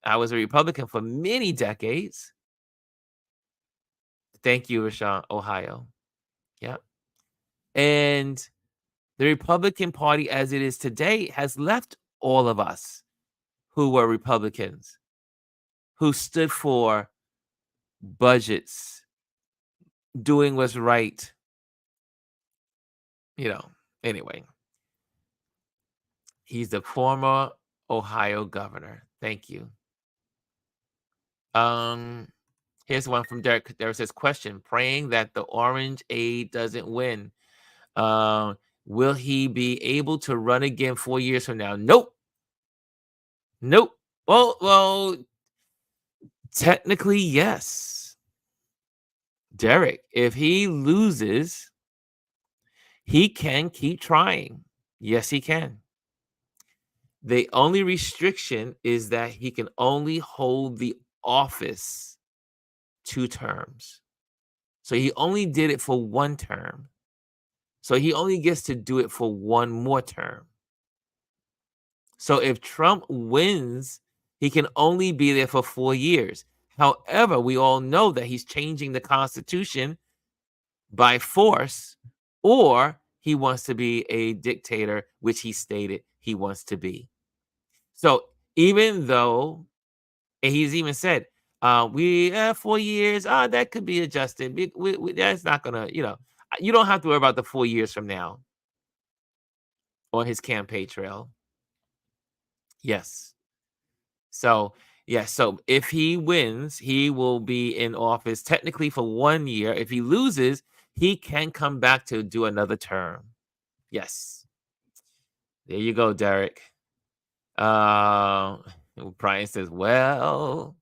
I was a Republican for many decades. Thank you, Rashawn, Ohio. Yeah. And the Republican Party, as it is today, has left all of us who were Republicans, who stood for budgets, doing what's right. You know, anyway, he's the former Ohio governor. Thank you. Um, Here's one from Derek. There says, question, praying that the orange aide doesn't win. Um, will he be able to run again 4 years from now? Nope. Nope. Well, technically, yes. Derek, if he loses, he can keep trying. Yes, he can. The only restriction is that he can only hold the office 2 terms. So he only did it for 1 term. So he only gets to do it for 1 more term. So if Trump wins, he can only be there for 4 years. However, we all know that he's changing the Constitution by force, or he wants to be a dictator, which he stated he wants to be. So even though, and he's even said, we 4 years, that could be adjusted. That's not gonna, you don't have to worry about the 4 years from now on his campaign trail. Yes. So, yes. So if he wins, he will be in office technically for 1 year. If he loses, he can come back to do another term. Yes. There you go, Derek. Uh, Brian says, well,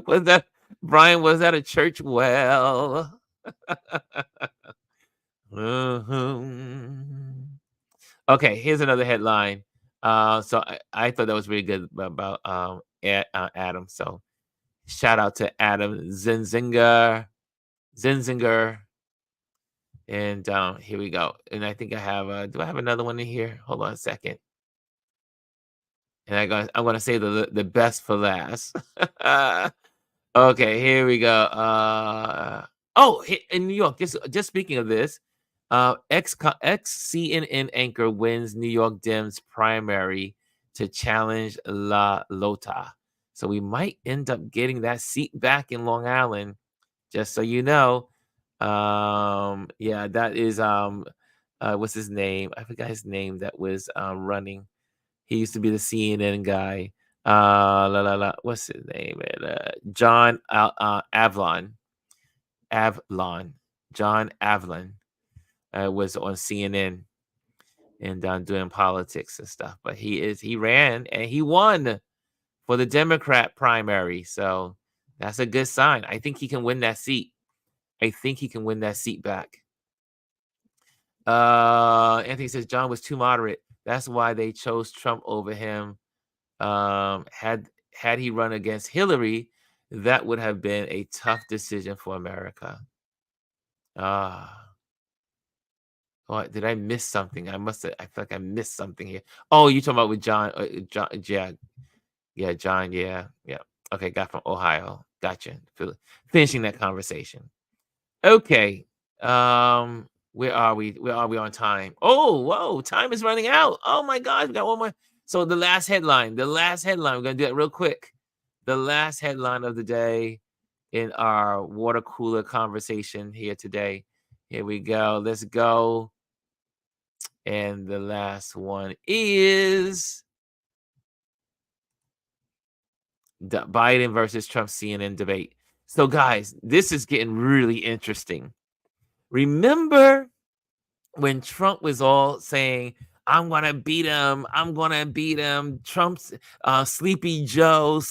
was that Brian? Was that a church well? Mhm. Okay, here's another headline. So I thought that was really good about Adam. So shout out to Adam Zinzinger, and here we go. And I think I have. Do I have another one in here? Hold on a second. And I'm gonna say the best for last. Okay, here we go. In New York, just speaking of this, ex CNN anchor wins New York Dems primary to challenge La Lota. So we might end up getting that seat back in Long Island, just so you know. Yeah, that is what's his name? I forgot his name that was running. He used to be the CNN guy. What's his name? John Avlon. Avlon. John Avlon was on CNN and doing politics and stuff. But he ran and he won for the Democrat primary. So that's a good sign. I think he can win that seat. I think he can win that seat back. Anthony says John was too moderate. That's why they chose Trump over him. Had he run against Hillary, that would have been a tough decision for America. Ah, oh, did I miss something? I must have. I feel like I missed something here. Oh, you talking about with John? John, yeah, John, yeah. Okay, got from Ohio. Gotcha. Finishing that conversation. Okay. Where are we? Where are we on time? Oh, whoa, time is running out. Oh my gosh, we got one more. So the last headline. We're gonna do it real quick. The last headline of the day in our water cooler conversation here today. Here we go. Let's go. And the last one is the Biden versus Trump CNN debate. So, guys, this is getting really interesting. Remember when Trump was all saying, I'm gonna beat him, I'm gonna beat him. Trump's Sleepy Joe,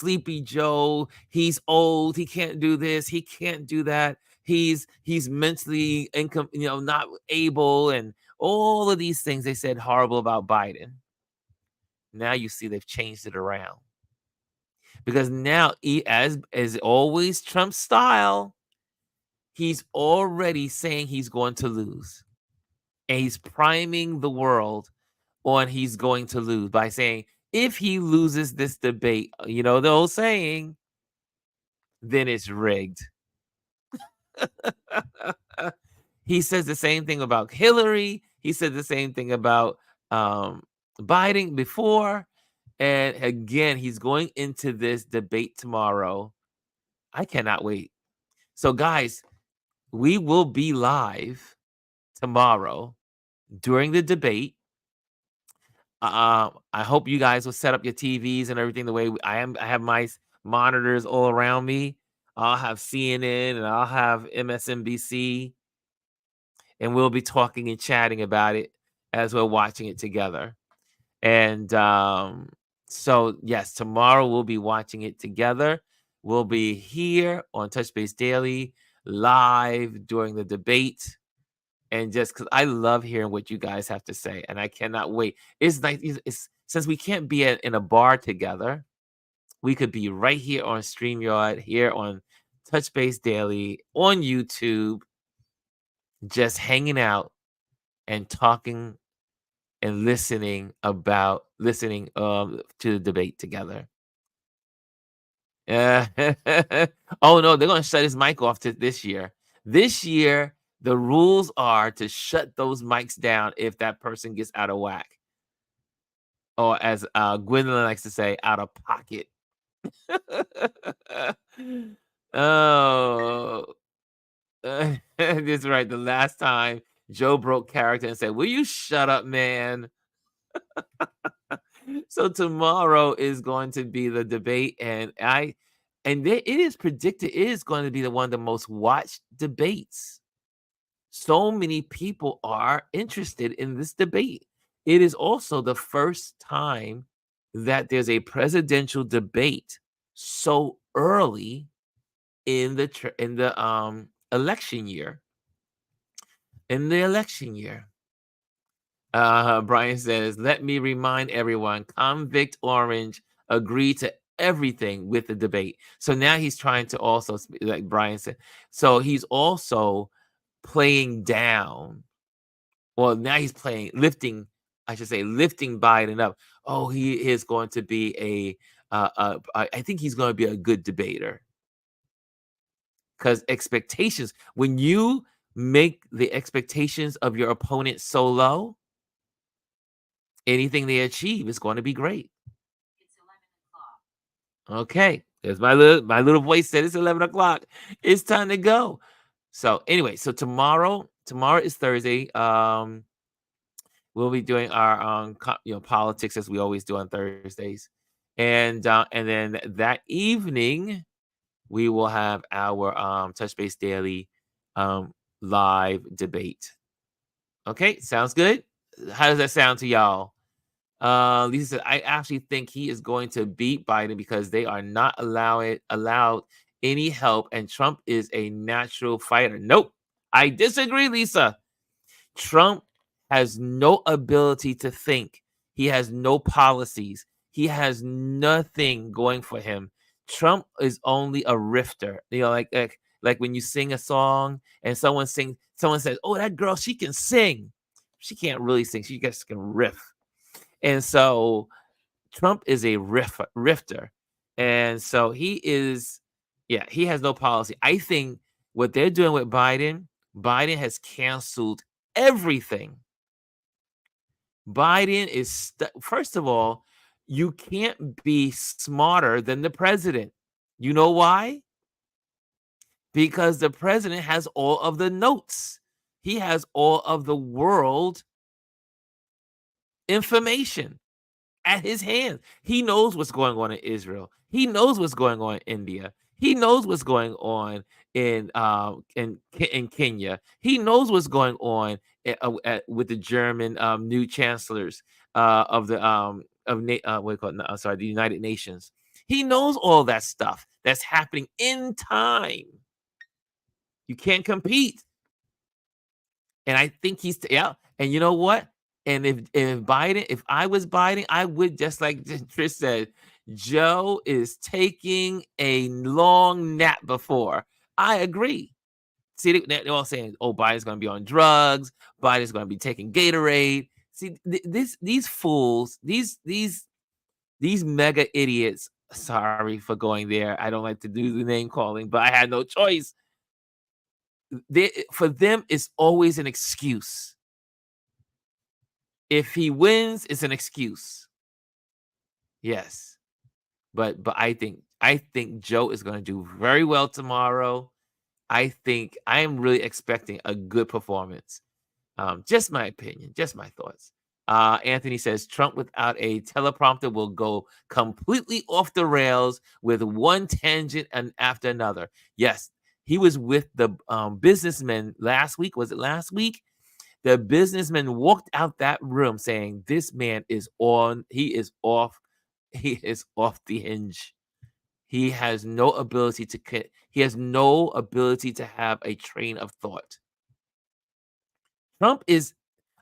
he's old, he can't do this, he can't do that, he's mentally not able, and all of these things they said horrible about Biden. Now you see they've changed it around. Because now, as always, Trump's style, He's already saying he's going to lose. And he's priming the world on he's going to lose by saying, if he loses this debate, you know the old saying, then it's rigged. He says the same thing about Hillary. He said the same thing about um, Biden before. And again, he's going into this debate tomorrow. I cannot wait. So, guys, we will be live tomorrow during the debate. I hope you guys will set up your TVs and everything the way I am. I have my monitors all around me. I'll have CNN and I'll have MSNBC, and we'll be talking and chatting about it as we're watching it together. And so, yes, tomorrow we'll be watching it together. We'll be here on Touch Base Daily live during the debate. And just because I love hearing what you guys have to say, and I cannot wait. It's nice. It's since we can't be in a bar together, we could be right here on StreamYard, here on Touch Base Daily, on YouTube, just hanging out and talking and listening to the debate together. Uh, oh no, they're gonna shut his mic off this year. This year, the rules are to shut those mics down if that person gets out of whack. Or as Gwendolyn likes to say, out of pocket. Oh, that's right. The last time Joe broke character and said, "Will you shut up, man?" So tomorrow is going to be the debate, it is predicted it is going to be one of the most watched debates. So many people are interested in this debate. It is also the first time that there's a presidential debate so early in the election year. In the election year. Brian says, let me remind everyone, Convict Orange agreed to everything with the debate. So now he's trying to also, like Brian said, so he's also playing down. Well, now he's lifting Biden up. Oh, he is going to be I think he's going to be a good debater. Because expectations, when you make the expectations of your opponent so low, anything they achieve is going to be great. It's 11 o'clock. Okay, there's my little voice said it's 11 o'clock. It's time to go. So anyway, so tomorrow is Thursday. We'll be doing our politics as we always do on Thursdays, and then that evening we will have our Touch Base Daily live debate. Okay, sounds good. How does that sound to y'all? Lisa said, I actually think he is going to beat Biden because they are not allowed any help, and Trump is a natural fighter. Nope, I disagree, Lisa. Trump has no ability to think. He has no policies. He has nothing going for him. Trump is only a rifter. Like when you sing a song and someone says, "Oh, that girl, she can sing." She can't really sing. She just can riff. And so Trump is a rifter. And so he has no policy. I think what they're doing with Biden has canceled everything. Biden is, first of all, you can't be smarter than the president. You know why? Because the president has all of the notes. He has all of the world information at his hands. He knows what's going on in Israel. He knows what's going on in India. He knows what's going on in Kenya. He knows what's going on with the German new chancellors of the the United Nations. He knows all that stuff that's happening in time. You can't compete. And I think and you know what? And if I was Biden, I would, just like Trish said, Joe is taking a long nap before. I agree. See, they're all saying, "Oh, Biden's gonna be on drugs. Biden's gonna be taking Gatorade." See, these fools, these mega idiots. Sorry for going there. I don't like to do the name calling, but I had no choice. For them, it's always an excuse. If he wins, it's an excuse. Yes, but I think Joe is going to do very well tomorrow. I am really expecting a good performance. Just my opinion, just my thoughts. Anthony says Trump without a teleprompter will go completely off the rails with one tangent and after another. Yes, he was with the businessmen last week. Was it last week? The businessman walked out that room saying, "This man is on. He is off. He is off the hinge. He has no ability to. He has no ability to have a train of thought." Trump is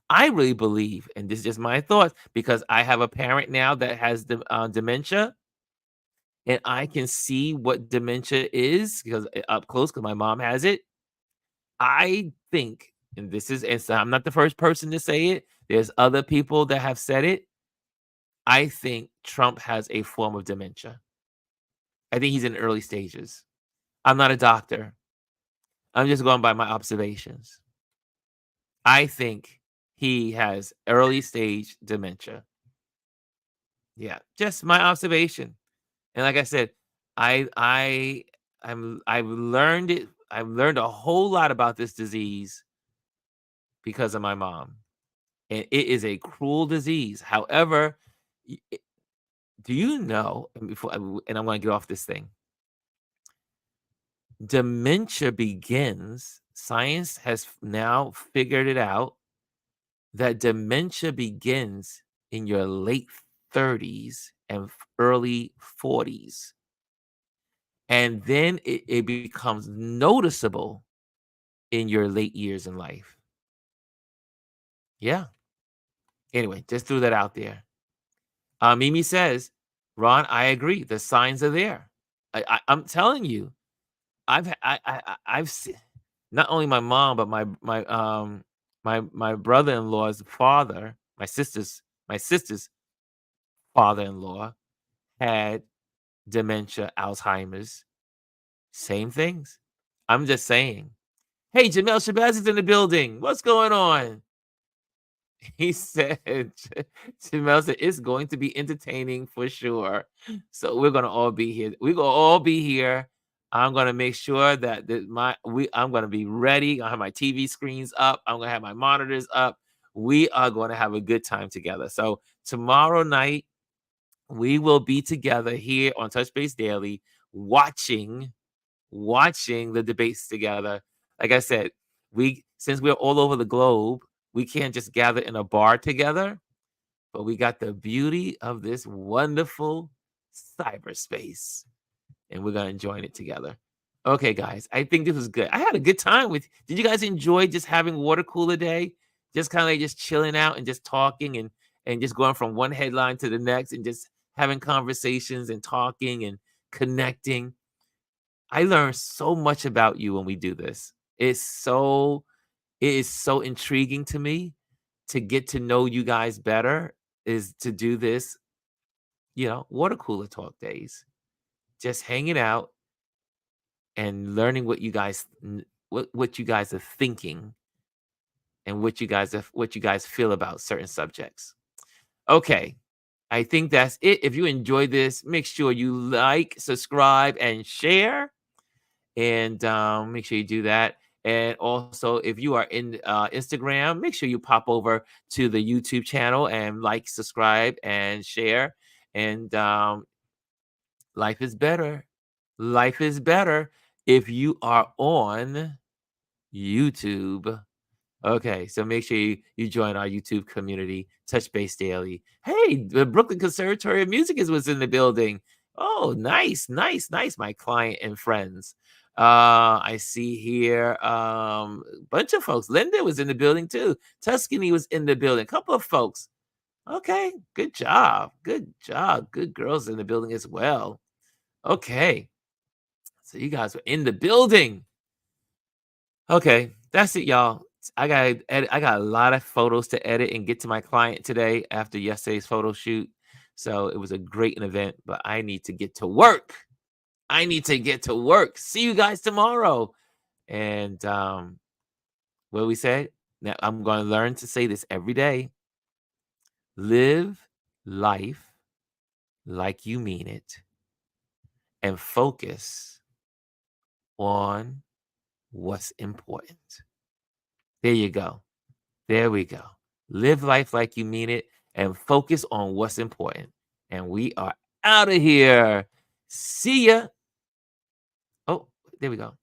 I really believe, and this is just my thoughts, because I have a parent now that has dementia, and I can see what dementia is because up close, because my mom has it. I think, and so I'm not the first person to say it. There's other people that have said it. I think Trump has a form of dementia. I think he's in early stages. I'm not a doctor. I'm just going by my observations. I think he has early stage dementia. Yeah, just my observation. And like I said, I've learned it. I've learned a whole lot about this disease because of my mom. And it is a cruel disease. However, do you know, and and I'm going to get off this thing. Dementia begins, science has now figured it out that dementia begins in your late 30s and early 40s. And then it becomes noticeable in your late years in life. Yeah. Anyway, just threw that out there. Mimi says, Ron, I agree. The signs are there. I'm telling you, I've seen not only my mom, but my brother-in-law's father, my sister's father-in-law had dementia, Alzheimer's, same things. I'm just saying. Hey, Jamel Shabazz is in the building. What's going on? He said, Jamel said, it's going to be entertaining for sure. So we're gonna all be here. We're gonna all be here. I'm gonna make sure I'm gonna be ready. I have my TV screens up. I'm gonna have my monitors up. We are going to have a good time together. So tomorrow night, we will be together here on Touch Base Daily, watching the debates together. Like I said, we since we're all over the globe, we can't just gather in a bar together, but we got the beauty of this wonderful cyberspace, and we're gonna join it together. Okay, guys, I think this was good. I had a good time with. Did you guys enjoy just having water cooler day? Just kind of like just chilling out and just talking and just going from one headline to the next and just having conversations and talking and connecting. I learn so much about you when we do this. It is so intriguing to me to get to know you guys better is to do this, water cooler talk days. Just hanging out and learning what you guys are thinking and what you guys feel about certain subjects. Okay. I think that's it. If you enjoyed this, make sure you like, subscribe, and share. And make sure you do that. And also, if you are in Instagram, make sure you pop over to the YouTube channel and like, subscribe, and share. And life is better. Life is better if you are on YouTube. Okay, so make sure you join our YouTube community, Touch Base Daily. Hey, the Brooklyn Conservatory of Music was in the building. Oh, nice, nice, nice, my client and friends. I see here a bunch of folks. Linda was in the building too. Tuscany was in the building. A couple of folks. Okay, good job. Good job. Good girls in the building as well. Okay. So you guys were in the building. Okay, that's it, y'all. I got a lot of photos to edit and get to my client today after yesterday's photo shoot. So it was a great event, but I need to get to work. I need to get to work. See you guys tomorrow. And what we said? Now I'm going to learn to say this every day. Live life like you mean it and focus on what's important. There you go. There we go. Live life like you mean it and focus on what's important. And we are out of here. See ya. Oh, there we go.